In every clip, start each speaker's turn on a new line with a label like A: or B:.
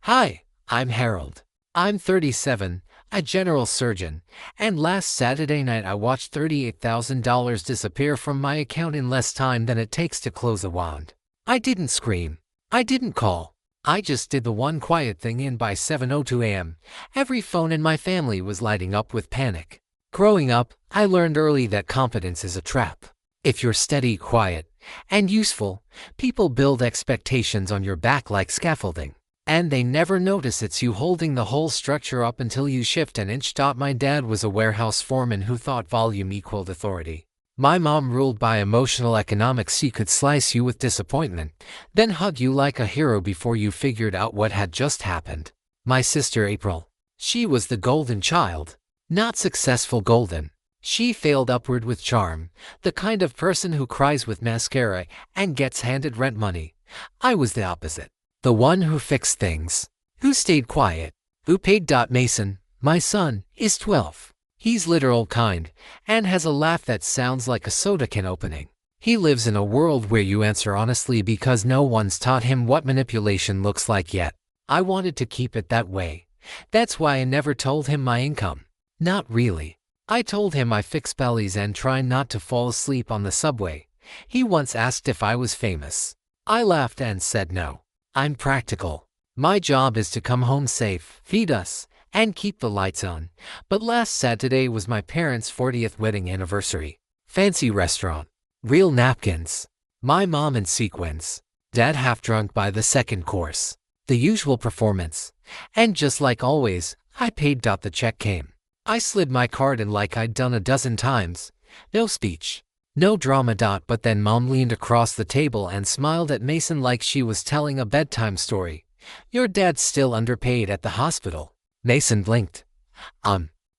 A: Hi, I'm Harold. I'm 37, a general surgeon, and last Saturday night I watched $38,000 disappear from my account in less time than it takes to close a wand. I didn't scream. I didn't call. I just did the one quiet thing, and by 7:02 a.m., every phone in my family was lighting up with panic. Growing up, I learned early that confidence is a trap. If you're steady, quiet, and useful, people build expectations on your back like scaffolding. And they never notice it's you holding the whole structure up until you shift an inch. My dad was a warehouse foreman who thought volume equaled authority. My mom ruled by emotional economics. She could slice you with disappointment, then hug you like a hero before you figured out what had just happened. My sister April. She was the golden child. Not successful golden. She failed upward with charm, the kind of person who cries with mascara and gets handed rent money. I was the opposite. The one who fixed things, who stayed quiet, who paid. Mason, my son, is 12. He's literal kind, and has a laugh that sounds like a soda can opening. He lives in a world where you answer honestly because no one's taught him what manipulation looks like yet. I wanted to keep it that way. That's why I never told him my income. Not really. I told him I fix bellies and try not to fall asleep on the subway. He once asked if I was famous. I laughed and said no. I'm practical. My job is to come home safe, feed us, and keep the lights on. But last Saturday was my parents' 40th wedding anniversary. Fancy restaurant. Real napkins. My mom in sequins. Dad half drunk by the second course. The usual performance. And just like always, I paid. The check came. I slid my card in like I'd done a dozen times. No speech. No drama. But then Mom leaned across the table and smiled at Mason like she was telling a bedtime story. Your dad's still underpaid at the hospital. Mason blinked.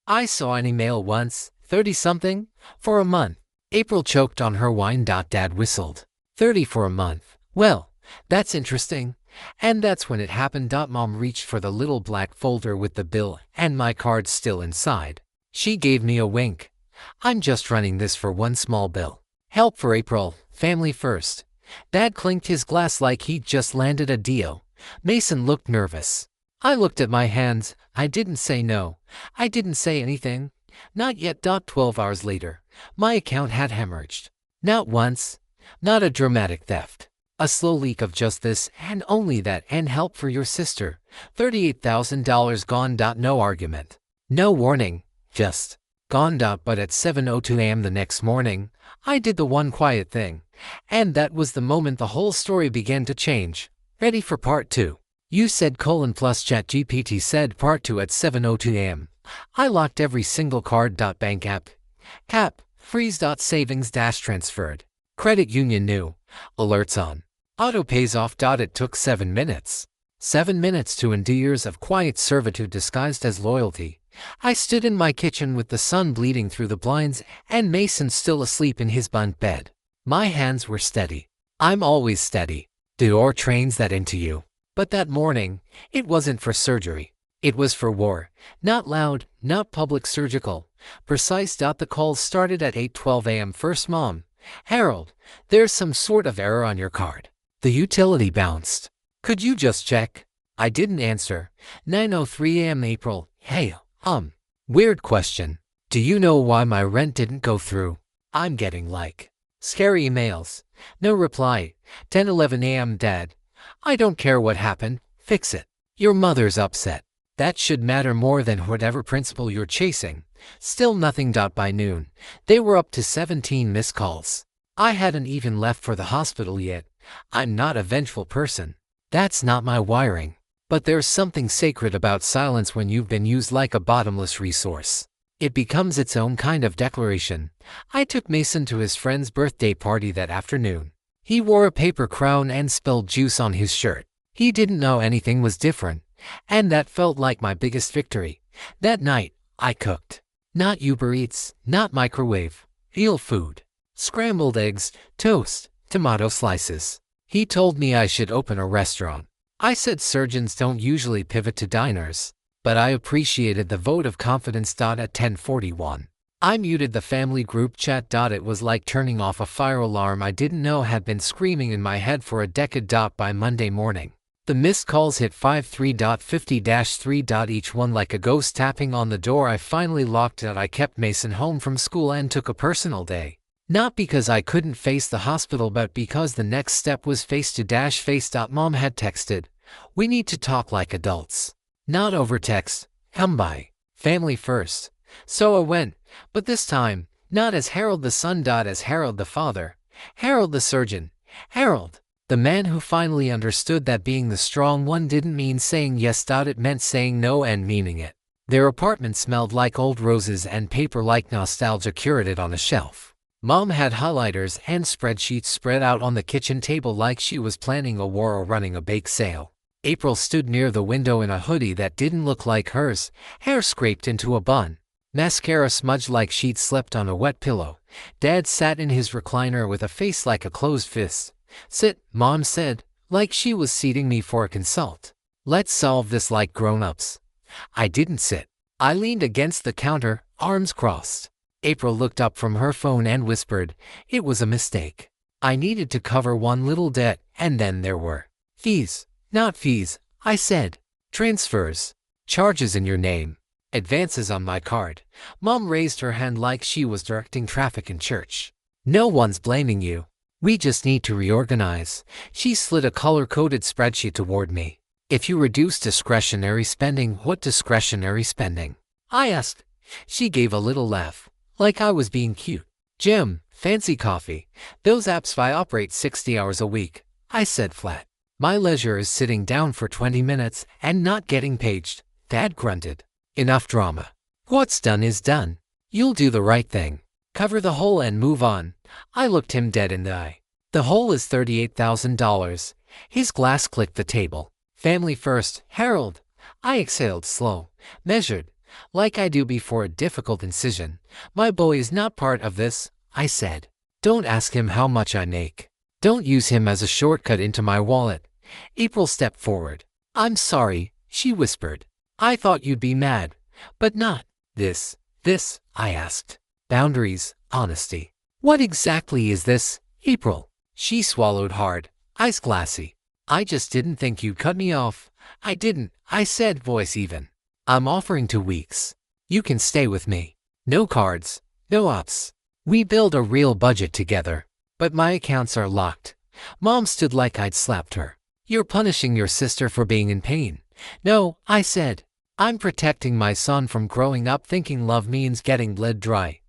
A: I saw an email once, 30-something, for a month. April choked on her wine. Dad whistled. 30 for a month. Well, that's interesting. And that's when it happened. Mom reached for the little black folder with the bill and my card still inside. She gave me a wink. I'm just running this for one small bill. Help for April, family first. Dad clinked his glass like he'd just landed a deal. Mason looked nervous. I looked at my hands. I didn't say no. I didn't say anything. Not yet. 12 hours later, my account had hemorrhaged. Not once. Not a dramatic theft. A slow leak of just this and only that, and help for your sister. $38,000 gone. No argument. No warning. Just gone. But at 7:02 a.m. the next morning, I did the one quiet thing. And that was the moment the whole story began to change. Ready for part 2? You said : plus ChatGPT said part 2 at 7:02 a.m. I locked every single card. Bank app. Freeze. Savings transferred. Credit union new. Alerts on. Auto pays off. It took 7 minutes. 7 minutes to undo years of quiet servitude disguised as loyalty. I stood in my kitchen with the sun bleeding through the blinds and Mason still asleep in his bunk bed. My hands were steady. I'm always steady. Dior trains that into you. But that morning, it wasn't for surgery. It was for war. Not loud, not public, surgical. Precise. The calls started at 8:12 a.m. First: Mom. Harold, there's some sort of error on your card. The utility bounced. Could you just check? I didn't answer. 9:03 a.m. April. Hey, weird question. Do you know why my rent didn't go through? I'm getting like scary emails. No reply. 10:11 a.m. Dad. I don't care what happened. Fix it. Your mother's upset. That should matter more than whatever principle you're chasing. Still nothing. By noon, they were up to 17 missed calls. I hadn't even left for the hospital yet. I'm not a vengeful person. That's not my wiring. But there's something sacred about silence when you've been used like a bottomless resource. It becomes its own kind of declaration. I took Mason to his friend's birthday party that afternoon. He wore a paper crown and spilled juice on his shirt. He didn't know anything was different, and that felt like my biggest victory. That night, I cooked. Not Uber Eats, not microwave, real food. Scrambled eggs, toast, tomato slices. He told me I should open a restaurant. I said surgeons don't usually pivot to diners, but I appreciated the vote of confidence. At 10:41, I muted the family group chat. It was like turning off a fire alarm I didn't know had been screaming in my head for a decade. By Monday morning, The missed calls hit 53.50-3. Each one like a ghost tapping on the door. I finally locked it. I kept Mason home from school and took a personal day. Not because I couldn't face the hospital, but because the next step was face-to-face. Mom had texted, "We need to talk like adults. Not over text. Come by. Family first." So I went, but this time, not as Harold the son. As Harold the father. Harold the surgeon. Harold, the man who finally understood that being the strong one didn't mean saying yes. It meant saying no and meaning it. Their apartment smelled like old roses and paper, like nostalgia curated on a shelf. Mom had highlighters and spreadsheets spread out on the kitchen table like she was planning a war or running a bake sale. April stood near the window in a hoodie that didn't look like hers, hair scraped into a bun, mascara smudged like she'd slept on a wet pillow. Dad sat in his recliner with a face like a closed fist. "Sit," Mom said, like she was seating me for a consult. "Let's solve this like grown-ups." I didn't sit. I leaned against the counter, arms crossed. April looked up from her phone and whispered, "It was a mistake. I needed to cover one little debt, and then there were fees." "Not fees," I said. "Transfers. Charges in your name. Advances on my card." Mom raised her hand like she was directing traffic in church. "No one's blaming you. We just need to reorganize." She slid a color-coded spreadsheet toward me. "If you reduce discretionary spending, what discretionary spending?" I asked. She gave a little laugh, like I was being cute. "Gym, fancy coffee. Those apps I operate 60 hours a week," I said flat. "My leisure is sitting down for 20 minutes and not getting paged." Dad grunted. "Enough drama. What's done is done. You'll do the right thing. Cover the hole and move on." I looked him dead in the eye. "The hole is $38,000. His glass clicked the table. "Family first, Harold." I exhaled slow, measured, like I do before a difficult incision. "My boy is not part of this," I said. "Don't ask him how much I make. Don't use him as a shortcut into my wallet." April stepped forward. "I'm sorry," she whispered. "I thought you'd be mad, but not this." "This?" I asked. "Boundaries, honesty." "What exactly is this, April?" She swallowed hard, eyes glassy. "I just didn't think you'd cut me off." "I didn't," I said, voice even. "I'm offering 2 weeks. You can stay with me. No cards, no ops. We build a real budget together. But my accounts are locked." Mom stood like I'd slapped her. "You're punishing your sister for being in pain." "No," I said. "I'm protecting my son from growing up thinking love means getting bled dry."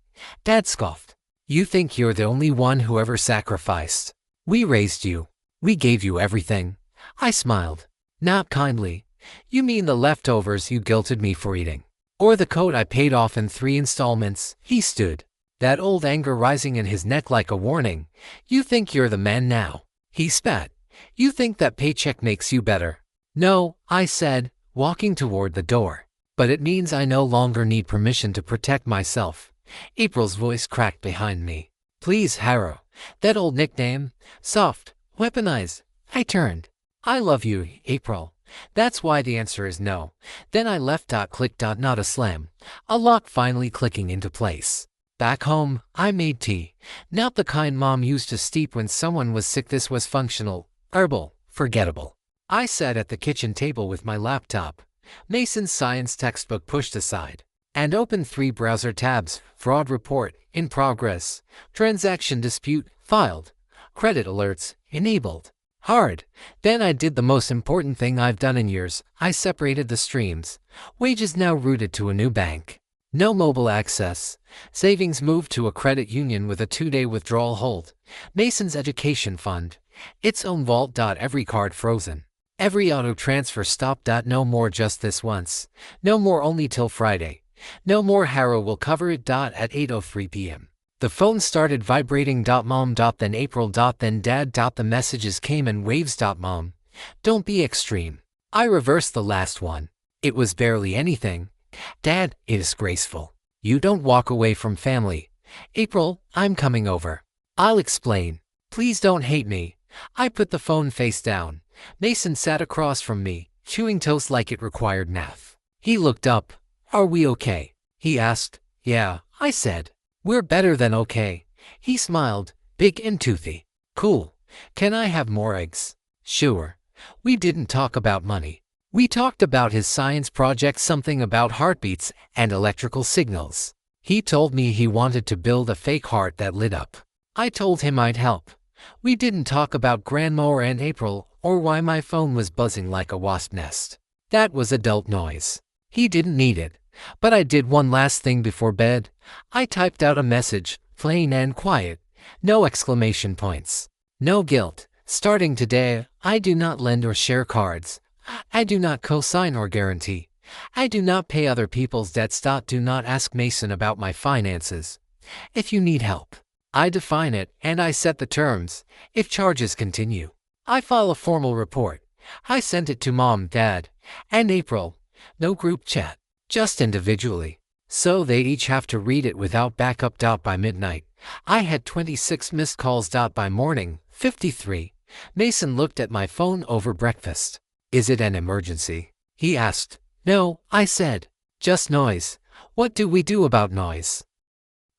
A: Dad scoffed. "You think you're the only one who ever sacrificed. We raised you. We gave you everything." I smiled. "Not kindly. You mean the leftovers you guilted me for eating? Or the coat I paid off in 3 installments?" He stood, that old anger rising in his neck like a warning. "You think you're the man now." He spat. "You think that paycheck makes you better." "No," I said, walking toward the door. "But it means I no longer need permission to protect myself." April's voice cracked behind me. "Please, Harrow. That old nickname. Soft. Weaponized." I turned. "I love you, April. That's why the answer is no." Then I left. Click. Not a slam. A lock finally clicking into place. Back home, I made tea. Not the kind Mom used to steep when someone was sick. This was functional, herbal, forgettable. I sat at the kitchen table with my laptop, Mason's science textbook pushed aside, and opened 3 browser tabs: fraud report, in progress, transaction dispute, filed, credit alerts, enabled. Hard. Then I did the most important thing I've done in years. I separated the streams. Wages now routed to a new bank. No mobile access. Savings moved to a credit union with a 2-day withdrawal hold. Mason's education fund. Its own vault. Every card frozen. Every auto transfer stopped. No more just this once. No more only till Friday. No more Harrow will cover it. At 8:03 p.m. The phone started vibrating. Mom. Then April. Then Dad. The messages came in waves. Mom, don't be extreme. I reversed the last one. It was barely anything. Dad, it is graceful. You don't walk away from family. April, I'm coming over. I'll explain. Please don't hate me. I put the phone face down. Mason sat across from me, chewing toast like it required math. He looked up. Are we okay? He asked. Yeah, I said. We're better than okay. He smiled, big and toothy. Cool. Can I have more eggs? Sure. We didn't talk about money. We talked about his science project, something about heartbeats and electrical signals. He told me he wanted to build a fake heart that lit up. I told him I'd help. We didn't talk about Grandma or Aunt April or why my phone was buzzing like a wasp nest. That was adult noise. He didn't need it. But I did one last thing before bed. I typed out a message, plain and quiet. No exclamation points. No guilt. Starting today, I do not lend or share cards. I do not co-sign or guarantee. I do not pay other people's debts. Do not ask Mason about my finances. If you need help, I define it and I set the terms. If charges continue, I file a formal report. I sent it to Mom, Dad, and April. No group chat, just individually. So they each have to read it without backup. By midnight, I had 26 missed calls. By morning, 53. Mason looked at my phone over breakfast. Is it an emergency? He asked. No, I said. Just noise. What do we do about noise?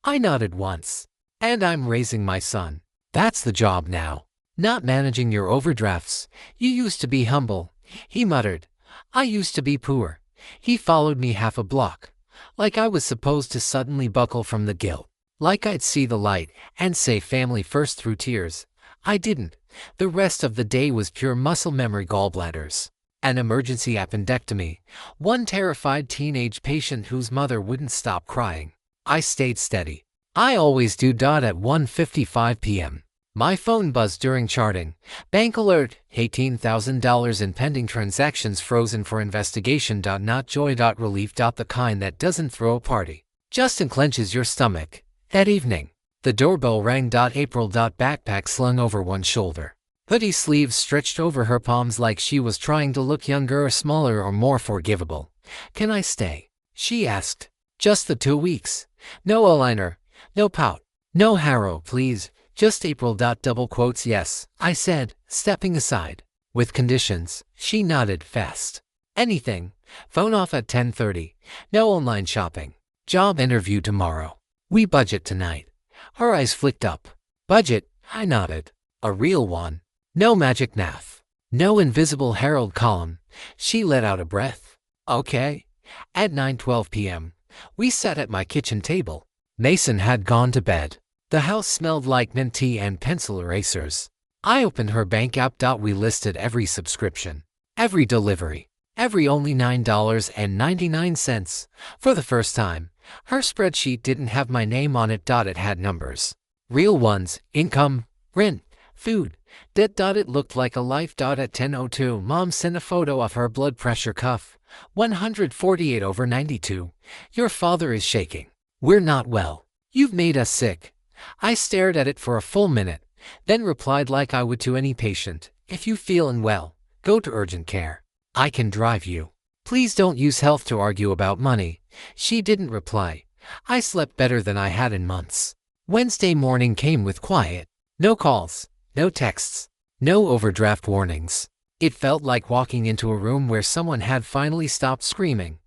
A: I nodded once. And I'm raising my son. That's the job now. Not managing your overdrafts. You used to be humble, he muttered. I used to be poor. He followed me half a block. Like I was supposed to suddenly buckle from the guilt. Like I'd see the light and say family first through tears. I didn't. The rest of the day was pure muscle memory. Gallbladders. An emergency appendectomy. One terrified teenage patient whose mother wouldn't stop crying. I stayed steady. I always do. At 1:55 p.m. My phone buzzed during charting. Bank alert, $18,000 in pending transactions frozen for investigation. Not joy. Relief. The kind that doesn't throw a party, just unclenches your stomach. That evening, the doorbell rang. April. Backpack slung over one shoulder. Hoodie sleeves stretched over her palms like she was trying to look younger or smaller or more forgivable. Can I stay? She asked. Just the 2 weeks. No eyeliner. No pout. No harrow, please. Just April. Double quotes. Yes, I said, stepping aside. With conditions. She nodded fast. Anything. Phone off at 10:30. No online shopping. Job interview tomorrow. We budget tonight. Her eyes flicked up. Budget? I nodded. A real one. No magic math. No invisible herald column. She let out a breath. Okay. At 9:12 p.m., we sat at my kitchen table. Mason had gone to bed. The house smelled like mint tea and pencil erasers. I opened her bank app. We listed every subscription, every delivery, every only $9.99. For the first time, her spreadsheet didn't have my name on it. It had numbers. Real ones, income, rent, food, debt. It looked like a life. At 10:02, Mom sent a photo of her blood pressure cuff. 148/92. Your father is shaking. We're not well. You've made us sick. I stared at it for a full minute, then replied like I would to any patient. If you feel unwell, go to urgent care. I can drive you. Please don't use health to argue about money. She didn't reply. I slept better than I had in months. Wednesday morning came with quiet. No calls, no texts, no overdraft warnings. It felt like walking into a room where someone had finally stopped screaming.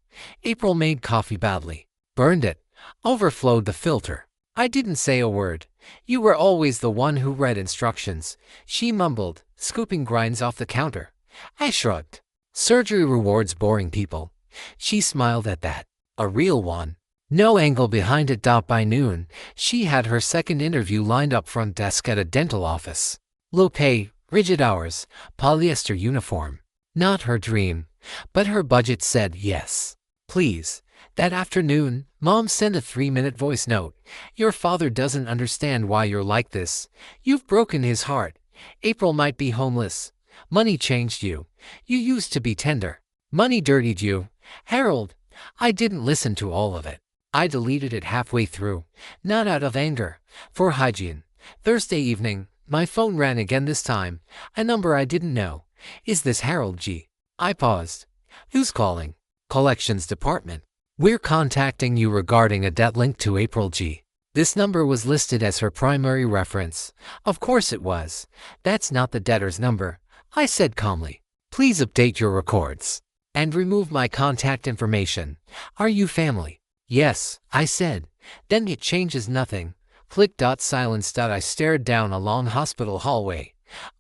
A: April made coffee badly, burned it, overflowed the filter. I didn't say a word. You were always the one who read instructions, she mumbled, scooping grinds off the counter. I shrugged. Surgery rewards boring people. She smiled at that. A real one. No angle behind it. By noon, she had her second interview lined up front desk at a dental office. Low pay, rigid hours, polyester uniform. Not her dream, but her budget said yes. Please. That afternoon, Mom sent a 3-minute voice note. Your father doesn't understand why you're like this. You've broken his heart. April might be homeless. Money changed you. You used to be tender. Money dirtied you. Harold, I didn't listen to all of it. I deleted it halfway through, not out of anger, for hygiene. Thursday evening, my phone rang again, this time. A number I didn't know. Is this Harold G? I paused. Who's calling? Collections department. We're contacting you regarding a debt linked to April G. This number was listed as her primary reference. Of course it was. That's not the debtor's number, I said calmly. Please update your records and remove my contact information. Are you family? Yes, I said. Then it changes nothing. Click. Silence. I stared down a long hospital hallway.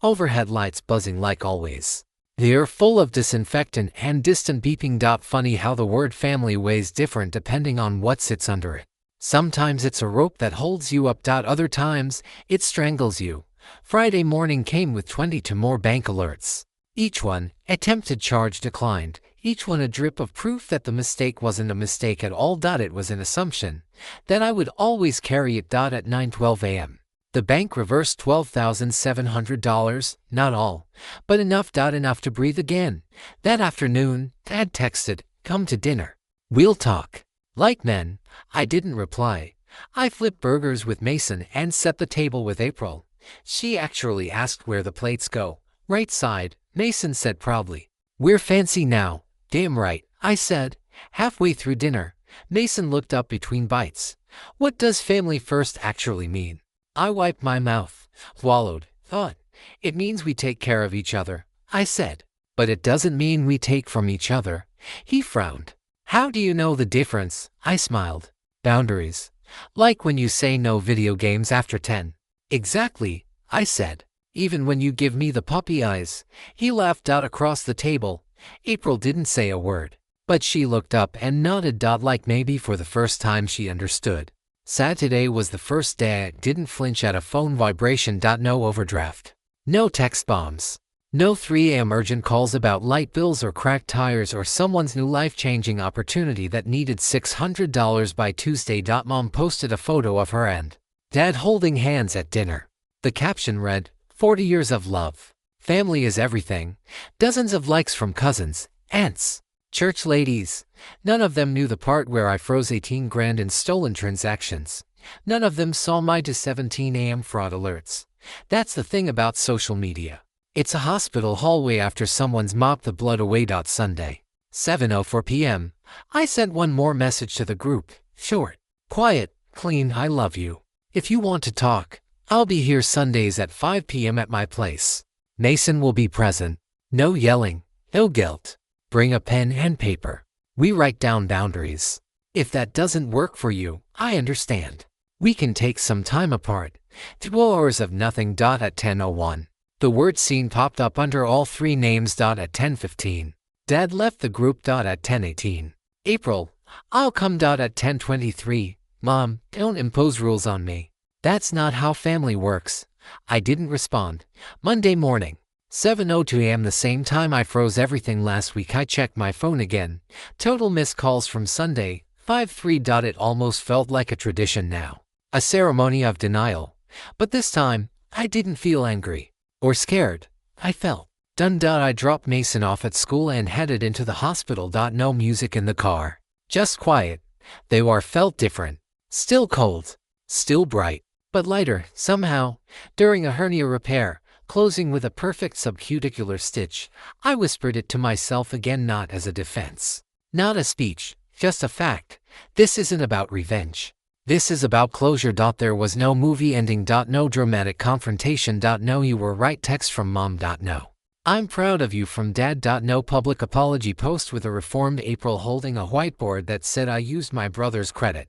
A: Overhead lights buzzing like always. They're full of disinfectant and distant beeping. Funny how the word family weighs different depending on what sits under it. Sometimes it's a rope that holds you up. Other times, it strangles you. Friday morning came with 22 more bank alerts. Each one, attempted charge declined. Each one a drip of proof that the mistake wasn't a mistake at all. It was an assumption that I would always carry it. At 9:12 a.m. The bank reversed $12,700, not all, but enough. Enough to breathe again. That afternoon, Dad texted, "Come to dinner. We'll talk." Like men, I didn't reply. I flipped burgers with Mason and set the table with April. She actually asked where the plates go. "Right side," Mason said proudly. "We're fancy now." "Damn right," I said. Halfway through dinner, Mason looked up between bites. "What does family first actually mean?" I wiped my mouth, swallowed, thought. "It means we take care of each other," I said. "But it doesn't mean we take from each other." He frowned. "How do you know the difference?" I smiled. "Boundaries. Like when you say no video games after 10. "Exactly," I said. "Even when you give me the puppy eyes." He laughed out across the table. April didn't say a word, but she looked up and nodded. Like maybe for the first time she understood. Saturday was the first day I didn't flinch at a phone vibration. No overdraft. No text bombs. No 3 a.m. urgent calls about light bills or cracked tires or someone's new life-changing opportunity that needed $600 by Tuesday. Mom posted a photo of her and Dad holding hands at dinner. The caption read, 40 years of love. Family is everything. Dozens of likes from cousins, aunts, church ladies. None of them knew the part where I froze 18 grand in stolen transactions. None of them saw my to 17 a.m. fraud alerts. That's the thing about social media. It's a hospital hallway after someone's mopped the blood away. Sunday, 7:04 p.m. I sent one more message to the group. Short, quiet, clean. I love you. If you want to talk, I'll be here Sundays at 5 p.m. at my place. Mason will be present. No yelling, no guilt. Bring a pen and paper. We write down boundaries. If that doesn't work for you, I understand. We can take some time apart. 2 hours of nothing. At 10:01. The word scene popped up under all 3 names. At 10:15. Dad left the group. At 10:18. April, I'll come. At 10:23. Mom, don't impose rules on me. That's not how family works. I didn't respond. Monday morning, 7:02 a.m. the same time I froze everything last week. I checked my phone again. Total missed calls from Sunday, 5:03. It almost felt like a tradition now. A ceremony of denial. But this time, I didn't feel angry. Or scared. I felt done. I dropped Mason off at school and headed into the hospital. No music in the car. Just quiet. The air felt different. Still cold. Still bright. But lighter, somehow. During a hernia repair, closing with a perfect subcuticular stitch, I whispered it to myself again, not as a defense. Not a speech, just a fact. This isn't about revenge. This is about closure. There was no movie ending. No dramatic confrontation. No you were right text from Mom. No I'm proud of you from Dad. No public apology post with a reformed April holding a whiteboard that said I used my brother's credit.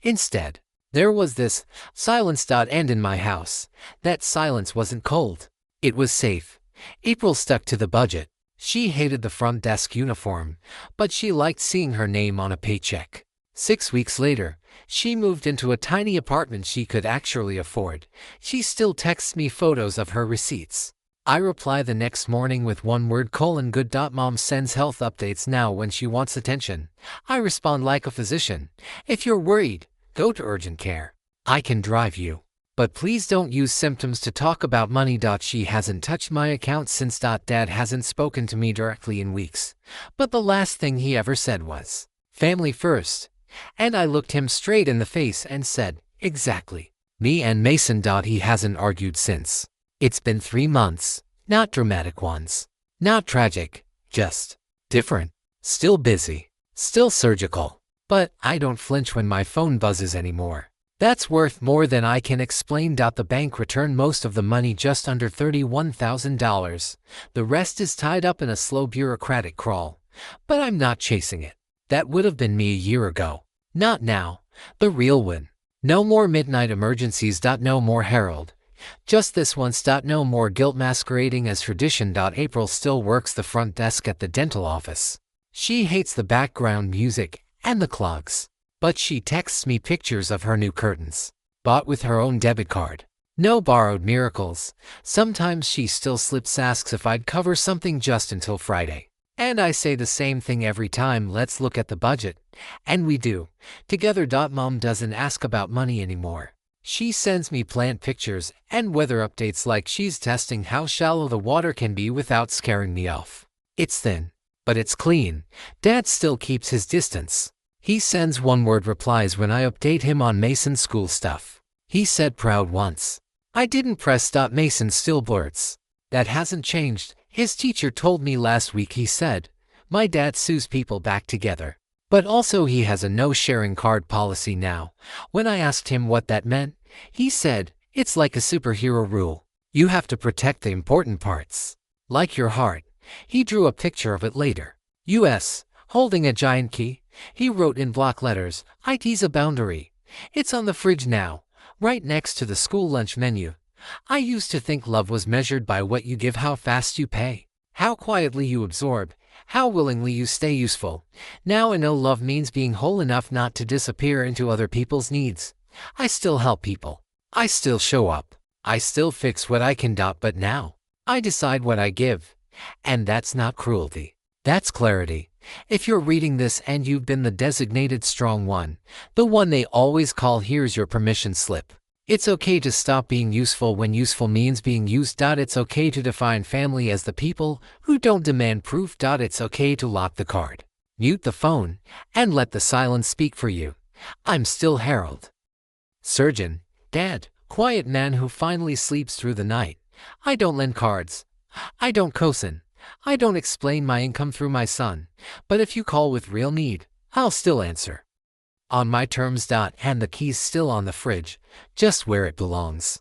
A: Instead, there was this silence. And in my house, that silence wasn't cold. It was safe. April stuck to the budget. She hated the front desk uniform, but she liked seeing her name on a paycheck. 6 weeks later, she moved into a tiny apartment she could actually afford. She still texts me photos of her receipts. I reply the next morning with one word: good. Mom sends health updates now when she wants attention. I respond like a physician. If you're worried, go to urgent care. I can drive you. But please don't use symptoms to talk about money. She hasn't touched my account since. Dad hasn't spoken to me directly in weeks. But the last thing he ever said was, family first. And I looked him straight in the face and said, exactly. Me and Mason. He hasn't argued since. It's been 3 months. Not dramatic ones. Not tragic. Just different. Still busy. Still surgical. But I don't flinch when my phone buzzes anymore. That's worth more than I can explain. The bank returned most of the money, just under $31,000. The rest is tied up in a slow bureaucratic crawl. But I'm not chasing it. That would have been me a year ago. Not now. The real win. No more midnight emergencies. No more Harold. Just this once. No more guilt masquerading as tradition. April still works the front desk at the dental office. She hates the background music and the clogs. But she texts me pictures of her new curtains, bought with her own debit card. No borrowed miracles. Sometimes she still slips, asks if I'd cover something just until Friday. And I say the same thing every time: let's look at the budget. And we do. Together. Mom doesn't ask about money anymore. She sends me plant pictures and weather updates like she's testing how shallow the water can be without scaring me off. It's thin, but it's clean. Dad still keeps his distance. He sends one-word replies when I update him on Mason's school stuff. He said proud once. I didn't press. Mason still blurts. That hasn't changed. His teacher told me last week. He said, my dad sews people back together. But also he has a no-sharing card policy now. When I asked him what that meant, he said, it's like a superhero rule. You have to protect the important parts. Like your heart. He drew a picture of it later. U.S. holding a giant key. He wrote in block letters, "IT's a boundary." It's on the fridge now, right next to the school lunch menu. I used to think love was measured by what you give, how fast you pay, how quietly you absorb, how willingly you stay useful. Now I know love means being whole enough not to disappear into other people's needs. I still help people. I still show up. I still fix what I can. But now, I decide what I give. And that's not cruelty. That's clarity. If you're reading this and you've been the designated strong one, the one they always call, here's your permission slip. It's okay to stop being useful when useful means being used. It's okay to define family as the people who don't demand proof. It's okay to lock the card, mute the phone, and let the silence speak for you. I'm still Harold. Surgeon, dad, quiet man who finally sleeps through the night. I don't lend cards. I don't cosign. I don't explain my income through my son. But if you call with real need, I'll still answer. On my terms. And the key's still on the fridge, just where it belongs.